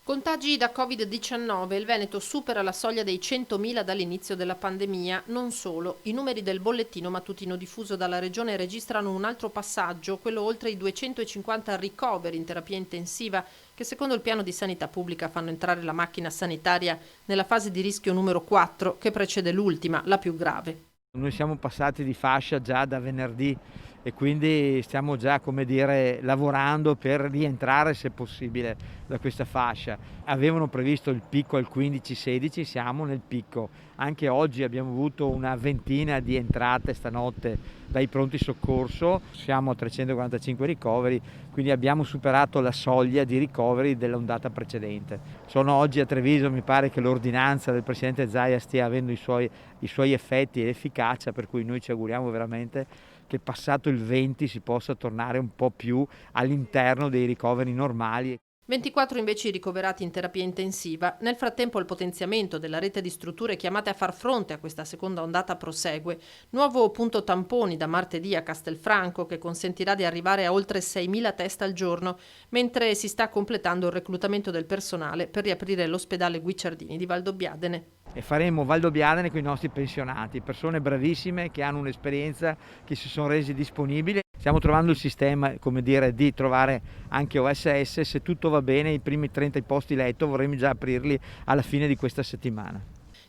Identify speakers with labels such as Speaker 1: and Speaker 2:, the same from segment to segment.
Speaker 1: Contagi da Covid-19, il Veneto supera la soglia dei 100.000 dall'inizio della pandemia. Non solo, i numeri del bollettino mattutino diffuso dalla regione registrano un altro passaggio, quello oltre i 250 ricoveri in terapia intensiva, che secondo il piano di sanità pubblica fanno entrare la macchina sanitaria nella fase di rischio numero 4, che precede l'ultima, la più grave.
Speaker 2: Noi siamo passati di fascia già da venerdì e quindi stiamo già, come dire, lavorando per rientrare se possibile da questa fascia. Avevano previsto il picco al 15-16, siamo nel picco. Anche oggi abbiamo avuto una ventina di entrate stanotte dai pronti soccorso, siamo a 345 ricoveri, quindi abbiamo superato la soglia di ricoveri dell'ondata precedente. Sono oggi a Treviso, mi pare che l'ordinanza del Presidente Zaia stia avendo i suoi effetti ed efficacia, per cui noi ci auguriamo veramente che passato il 20 si possa tornare un po' più all'interno dei ricoveri normali.
Speaker 1: 24 invece i ricoverati in terapia intensiva. Nel frattempo il potenziamento della rete di strutture chiamate a far fronte a questa seconda ondata prosegue. Nuovo punto tamponi da martedì a Castelfranco che consentirà di arrivare a oltre 6.000 test al giorno, mentre si sta completando il reclutamento del personale per riaprire l'ospedale Guicciardini di Valdobbiadene.
Speaker 2: E faremo Valdobbiadene con i nostri pensionati, persone bravissime che hanno un'esperienza, che si sono resi disponibili. Stiamo trovando il sistema, come dire, di trovare anche OSS, se tutto va bene i primi 30 posti letto vorremmo già aprirli alla fine di questa settimana.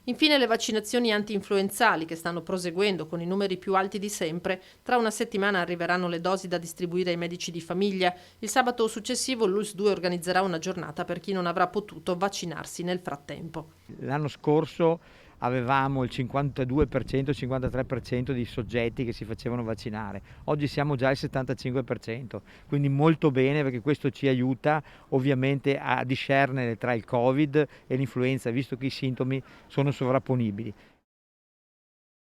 Speaker 1: Infine le vaccinazioni anti-influenzali che stanno proseguendo con i numeri più alti di sempre. Tra una settimana arriveranno le dosi da distribuire ai medici di famiglia. Il sabato successivo l'ULSS 2 organizzerà una giornata per chi non avrà potuto vaccinarsi nel frattempo.
Speaker 2: L'anno scorso avevamo il 52%, 53% di soggetti che si facevano vaccinare. Oggi siamo già al 75%, quindi molto bene, perché questo ci aiuta ovviamente a discernere tra il Covid e l'influenza, visto che i sintomi sono sovrapponibili.